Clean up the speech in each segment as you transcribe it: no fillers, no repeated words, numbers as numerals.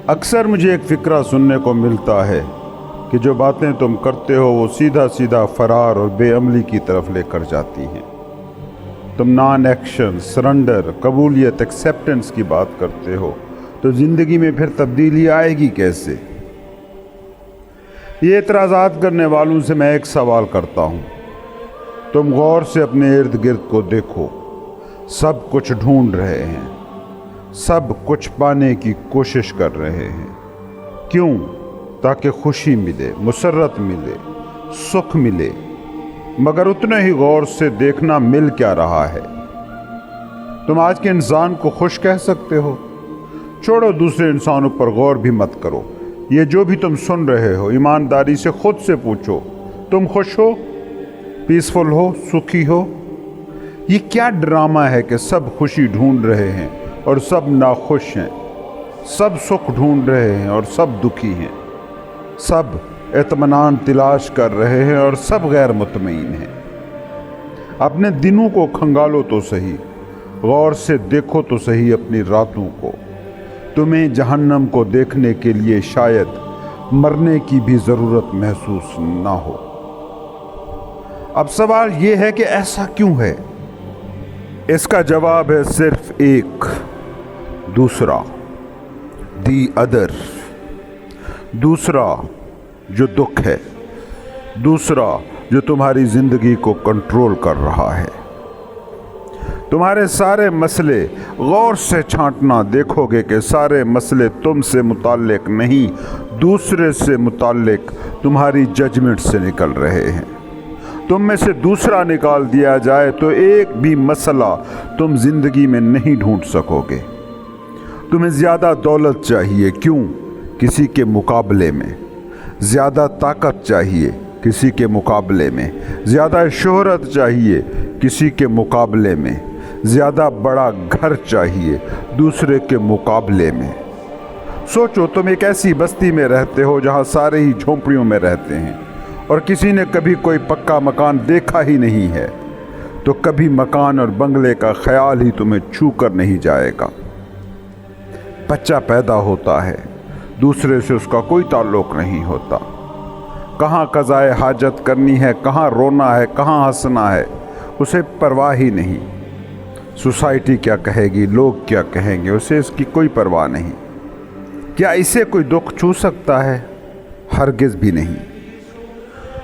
اکثر مجھے ایک فکرہ سننے کو ملتا ہے کہ جو باتیں تم کرتے ہو وہ سیدھا سیدھا فرار اور بے عملی کی طرف لے کر جاتی ہیں۔ تم نان ایکشن، سرنڈر، قبولیت، ایکسیپٹنس کی بات کرتے ہو تو زندگی میں پھر تبدیلی آئے گی کیسے؟ یہ اعتراضات کرنے والوں سے میں ایک سوال کرتا ہوں۔ تم غور سے اپنے ارد گرد کو دیکھو، سب کچھ ڈھونڈ رہے ہیں، سب کچھ پانے کی کوشش کر رہے ہیں۔ کیوں؟ تاکہ خوشی ملے، مسرت ملے، سکھ ملے، مگر اتنے ہی غور سے دیکھنا مل کیا رہا ہے؟ تم آج کے انسان کو خوش کہہ سکتے ہو؟ چھوڑو دوسرے انسانوں پر غور بھی مت کرو۔ یہ جو بھی تم سن رہے ہو، ایمانداری سے خود سے پوچھو، تم خوش ہو؟ پیسفل ہو؟ سکھی ہو؟ یہ کیا ڈرامہ ہے کہ سب خوشی ڈھونڈ رہے ہیں اور سب ناخوش ہیں، سب سکھ ڈھونڈ رہے ہیں اور سب دکھی ہیں، سب اطمینان تلاش کر رہے ہیں اور سب غیر مطمئن ہیں۔ اپنے دنوں کو کھنگالو تو صحیح، غور سے دیکھو تو صحیح اپنی راتوں کو۔ تمہیں جہنم کو دیکھنے کے لیے شاید مرنے کی بھی ضرورت محسوس نہ ہو۔ اب سوال یہ ہے کہ ایسا کیوں ہے؟ اس کا جواب ہے صرف ایک، دوسرا، دی ادر۔ دوسرا جو دکھ ہے، دوسرا جو تمہاری زندگی کو کنٹرول کر رہا ہے۔ تمہارے سارے مسئلے غور سے چھانٹنا، دیکھو گے کہ سارے مسئلے تم سے متعلق نہیں، دوسرے سے متعلق تمہاری ججمنٹ سے نکل رہے ہیں۔ تم میں سے دوسرا نکال دیا جائے تو ایک بھی مسئلہ تم زندگی میں نہیں ڈھونڈ سکو گے۔ تمہیں زیادہ دولت چاہیے، کیوں؟ کسی کے مقابلے میں۔ زیادہ طاقت چاہیے، کسی کے مقابلے میں۔ زیادہ شہرت چاہیے، کسی کے مقابلے میں۔ زیادہ بڑا گھر چاہیے، دوسرے کے مقابلے میں۔ سوچو، تم ایک ایسی بستی میں رہتے ہو جہاں سارے ہی جھونپڑیوں میں رہتے ہیں اور کسی نے کبھی کوئی پکا مکان دیکھا ہی نہیں ہے، تو کبھی مکان اور بنگلے کا خیال ہی تمہیں چھو کر نہیں جائے گا۔ بچہ پیدا ہوتا ہے، دوسرے سے اس کا کوئی تعلق نہیں ہوتا۔ کہاں قضائے حاجت کرنی ہے، کہاں رونا ہے، کہاں ہنسنا ہے، اسے پرواہ ہی نہیں۔ سوسائٹی کیا کہے گی، لوگ کیا کہیں گے، اسے اس کی کوئی پرواہ نہیں۔ کیا اسے کوئی دکھ چھو سکتا ہے؟ ہرگز بھی نہیں۔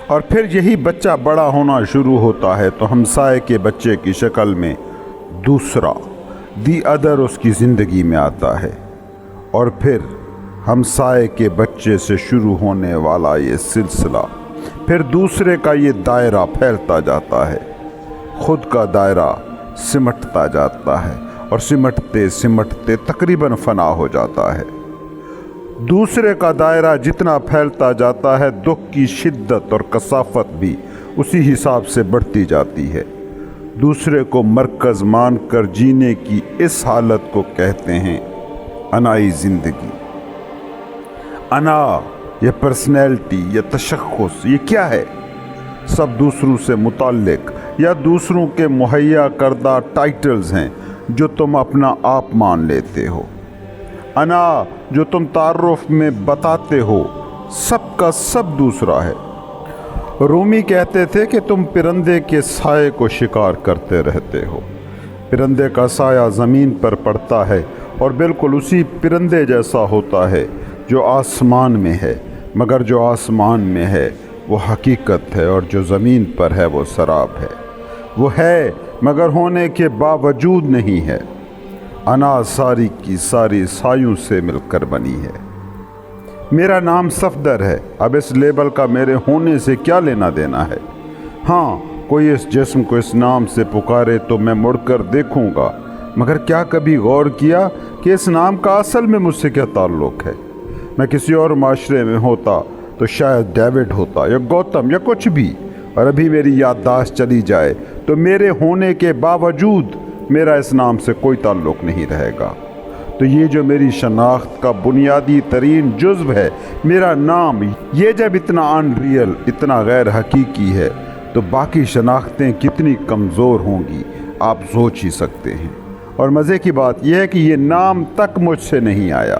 اور پھر یہی بچہ بڑا ہونا شروع ہوتا ہے تو ہمسائے کے بچے کی شکل میں دوسرا، دی ادر، اس کی زندگی میں آتا ہے، اور پھر ہمسائے کے بچے سے شروع ہونے والا یہ سلسلہ، پھر دوسرے کا یہ دائرہ پھیلتا جاتا ہے، خود کا دائرہ سمٹتا جاتا ہے، اور سمٹتے سمٹتے تقریباً فنا ہو جاتا ہے۔ دوسرے کا دائرہ جتنا پھیلتا جاتا ہے، دکھ کی شدت اور کثافت بھی اسی حساب سے بڑھتی جاتی ہے۔ دوسرے کو مرکز مان کر جینے کی اس حالت کو کہتے ہیں انائی زندگی۔ انا، یہ پرسنالٹی، یہ تشخص، یہ کیا ہے؟ سب دوسروں سے متعلق یا دوسروں کے مہیا کردہ ٹائٹلز ہیں جو تم اپنا آپ مان لیتے ہو۔ انا جو تم تعارف میں بتاتے ہو، سب کا سب دوسرا ہے۔ رومی کہتے تھے کہ تم پرندے کے سائے کو شکار کرتے رہتے ہو۔ پرندے کا سایہ زمین پر پڑتا ہے اور بالکل اسی پرندے جیسا ہوتا ہے جو آسمان میں ہے، مگر جو آسمان میں ہے وہ حقیقت ہے، اور جو زمین پر ہے وہ سراب ہے۔ وہ ہے مگر ہونے کے باوجود نہیں ہے۔ انا ساری کی ساری سایوں سے مل کر بنی ہے۔ میرا نام صفدر ہے، اب اس لیبل کا میرے ہونے سے کیا لینا دینا ہے؟ ہاں، کوئی اس جسم کو اس نام سے پکارے تو میں مڑ کر دیکھوں گا، مگر کیا کبھی غور کیا کہ اس نام کا اصل میں مجھ سے کیا تعلق ہے؟ میں کسی اور معاشرے میں ہوتا تو شاید ڈیوڈ ہوتا یا گوتم یا کچھ بھی، اور ابھی میری یادداشت چلی جائے تو میرے ہونے کے باوجود میرا اس نام سے کوئی تعلق نہیں رہے گا۔ تو یہ جو میری شناخت کا بنیادی ترین جزو ہے، میرا نام، یہ جب اتنا ان ریئل، اتنا غیر حقیقی ہے تو باقی شناختیں کتنی کمزور ہوں گی آپ سوچ ہی سکتے ہیں۔ اور مزے کی بات یہ ہے کہ یہ نام تک مجھ سے نہیں آیا،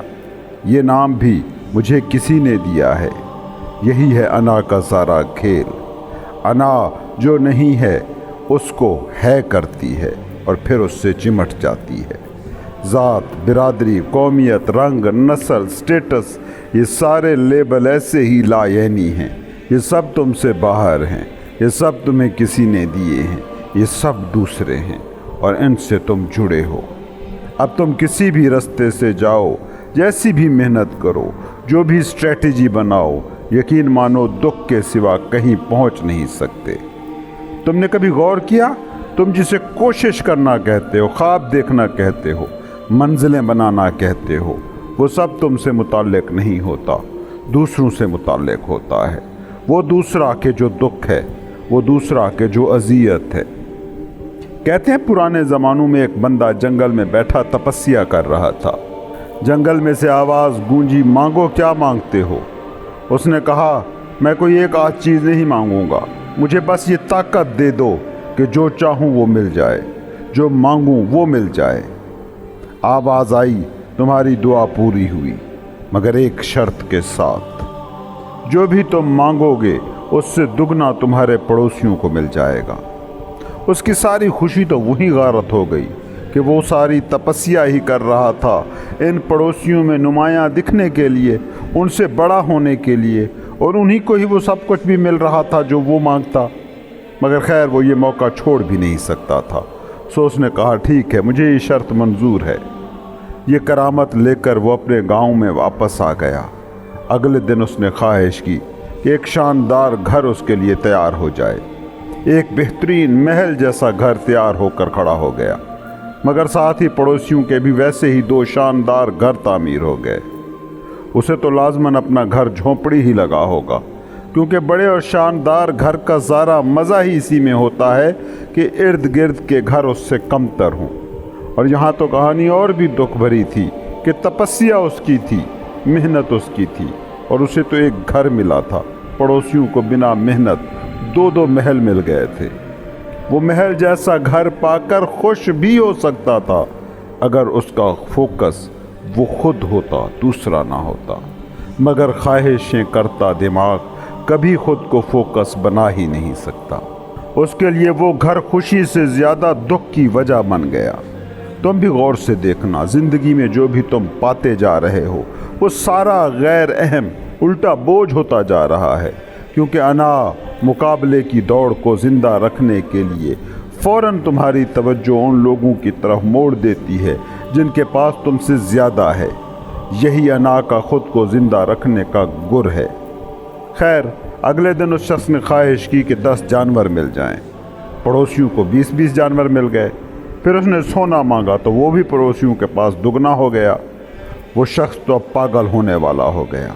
یہ نام بھی مجھے کسی نے دیا ہے۔ یہی ہے انا کا سارا کھیل۔ انا جو نہیں ہے اس کو ہے کرتی ہے اور پھر اس سے چمٹ جاتی ہے۔ ذات، برادری، قومیت، رنگ، نسل، سٹیٹس، یہ سارے لیبل ایسے ہی لایعنی ہیں۔ یہ سب تم سے باہر ہیں، یہ سب تمہیں کسی نے دیے ہیں، یہ سب دوسرے ہیں اور ان سے تم جڑے ہو۔ اب تم کسی بھی رستے سے جاؤ، جیسی بھی محنت کرو، جو بھی اسٹریٹجی بناؤ، یقین مانو دکھ کے سوا کہیں پہنچ نہیں سکتے۔ تم نے کبھی غور کیا، تم جسے کوشش کرنا کہتے ہو، خواب دیکھنا کہتے ہو، منزلیں بنانا کہتے ہو، وہ سب تم سے متعلق نہیں ہوتا، دوسروں سے متعلق ہوتا ہے۔ وہ دوسرا کہ جو دکھ ہے، وہ دوسرا کہ جو اذیت ہے۔ کہتے ہیں پرانے زمانوں میں ایک بندہ جنگل میں بیٹھا تپسیا کر رہا تھا۔ جنگل میں سے آواز گونجی، مانگو کیا مانگتے ہو؟ اس نے کہا، میں کوئی ایک آدھ چیز نہیں مانگوں گا، مجھے بس یہ طاقت دے دو کہ جو چاہوں وہ مل جائے، جو مانگوں وہ مل جائے۔ آواز آئی، تمہاری دعا پوری ہوئی، مگر ایک شرط کے ساتھ، جو بھی تم مانگو گے اس سے دگنا تمہارے پڑوسیوں کو مل جائے گا۔ اس کی ساری خوشی تو وہی غارت ہو گئی کہ وہ ساری تپسیا ہی کر رہا تھا ان پڑوسیوں میں نمایاں دکھنے کے لیے، ان سے بڑا ہونے کے لیے، اور انہی کو ہی وہ سب کچھ بھی مل رہا تھا جو وہ مانگتا۔ مگر خیر وہ یہ موقع چھوڑ بھی نہیں سکتا تھا، سو اس نے کہا، ٹھیک ہے، مجھے یہ شرط منظور ہے۔ یہ کرامت لے کر وہ اپنے گاؤں میں واپس آ گیا۔ اگلے دن اس نے خواہش کی کہ ایک شاندار گھر اس کے لیے تیار ہو جائے۔ ایک بہترین محل جیسا گھر تیار ہو کر کھڑا ہو گیا، مگر ساتھ ہی پڑوسیوں کے بھی ویسے ہی 2 شاندار گھر تعمیر ہو گئے۔ اسے تو لازماً اپنا گھر جھونپڑی ہی لگا ہوگا، کیونکہ بڑے اور شاندار گھر کا سارا مزہ ہی اسی میں ہوتا ہے کہ ارد گرد کے گھر اس سے کم تر ہوں۔ اور یہاں تو کہانی اور بھی دکھ بھری تھی کہ تپسیا اس کی تھی، محنت اس کی تھی، اور اسے تو ایک گھر ملا تھا، پڑوسیوں کو بنا محنت 2 محل مل گئے تھے۔ وہ محل جیسا گھر پا کر خوش بھی ہو سکتا تھا اگر اس کا فوکس وہ خود ہوتا، دوسرا نہ ہوتا، مگر خواہشیں کرتا دماغ کبھی خود کو فوکس بنا ہی نہیں سکتا۔ اس کے لیے وہ گھر خوشی سے زیادہ دکھ کی وجہ بن گیا۔ تم بھی غور سے دیکھنا، زندگی میں جو بھی تم پاتے جا رہے ہو وہ سارا غیر اہم، الٹا بوجھ ہوتا جا رہا ہے، کیونکہ انا مقابلے کی دوڑ کو زندہ رکھنے کے لیے فوراً تمہاری توجہ ان لوگوں کی طرف موڑ دیتی ہے جن کے پاس تم سے زیادہ ہے۔ یہی انا کا خود کو زندہ رکھنے کا گر ہے۔ خیر اگلے دن اس شخص نے خواہش کی کہ 10 جانور مل جائیں۔ پڑوسیوں کو 20 جانور مل گئے۔ پھر اس نے سونا مانگا تو وہ بھی پڑوسیوں کے پاس دگنا ہو گیا۔ وہ شخص تو اب پاگل ہونے والا ہو گیا۔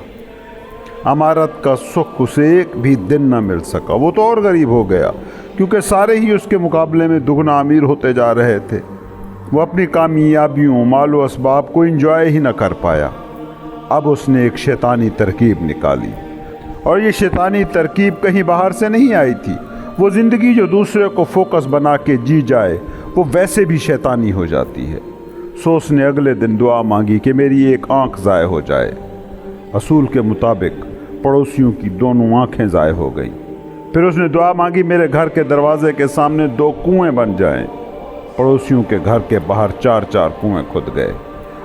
عمارت کا سکھ اسے ایک بھی دن نہ مل سکا۔ وہ تو اور غریب ہو گیا کیونکہ سارے ہی اس کے مقابلے میں دگنا امیر ہوتے جا رہے تھے۔ وہ اپنی کامیابیوں، مال و اسباب کو انجوائے ہی نہ کر پایا۔ اب اس نے ایک شیطانی ترکیب نکالی، اور یہ شیطانی ترکیب کہیں باہر سے نہیں آئی تھی۔ وہ زندگی جو دوسرے کو فوکس بنا کے جی جائے وہ ویسے بھی شیطانی ہو جاتی ہے۔ سو اس نے اگلے دن دعا مانگی کہ میری ایک آنکھ ضائع ہو جائے۔ اصول کے مطابق پڑوسیوں کی دونوں آنکھیں ضائع ہو گئیں۔ پھر اس نے دعا مانگی میرے گھر کے دروازے کے سامنے 2 کنویں بن جائیں۔ پڑوسیوں کے گھر کے باہر 4 کنویں کھد گئے۔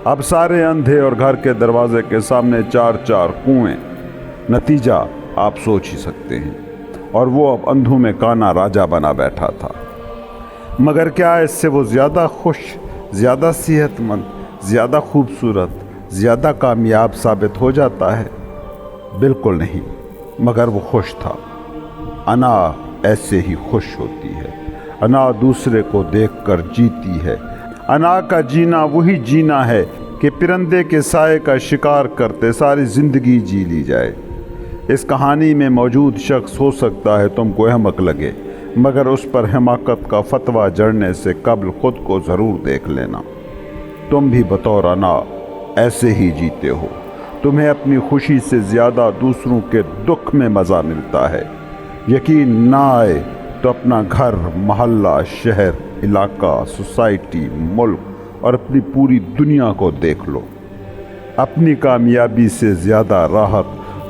اب سارے اندھے اور گھر کے دروازے کے سامنے 4 کنویں۔ نتیجہ آپ سوچ ہی سکتے ہیں۔ اور وہ اب اندھوں میں کانا راجا بنا بیٹھا تھا۔ مگر کیا اس سے وہ زیادہ خوش، زیادہ صحت مند، زیادہ خوبصورت، زیادہ کامیاب ثابت ہو جاتا ہے؟ بالکل نہیں، مگر وہ خوش تھا۔ انا ایسے ہی خوش ہوتی ہے۔ انا دوسرے کو دیکھ کر جیتی ہے۔ انا کا جینا وہی جینا ہے کہ پرندے کے سائے کا شکار کرتے ساری زندگی جی لی جائے۔ اس کہانی میں موجود شخص ہو سکتا ہے تم کو احمق لگے، مگر اس پر حماقت کا فتویٰ جڑنے سے قبل خود کو ضرور دیکھ لینا۔ تم بھی بطور انا ایسے ہی جیتے ہو۔ تمہیں اپنی خوشی سے زیادہ دوسروں کے دکھ میں مزہ ملتا ہے۔ یقین نہ آئے تو اپنا گھر، محلہ، شہر، علاقہ، سوسائٹی، ملک اور اپنی پوری دنیا کو دیکھ لو۔ اپنی کامیابی سے زیادہ راحت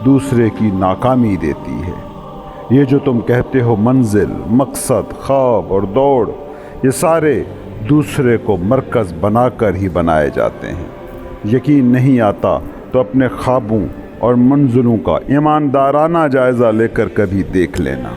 دوسرے کی ناکامی دیتی ہے۔ یہ جو تم کہتے ہو منزل، مقصد، خواب اور دوڑ، یہ سارے دوسرے کو مرکز بنا کر ہی بنائے جاتے ہیں۔ یقین نہیں آتا تو اپنے خوابوں اور منزلوں کا ایماندارانہ جائزہ لے کر کبھی دیکھ لینا۔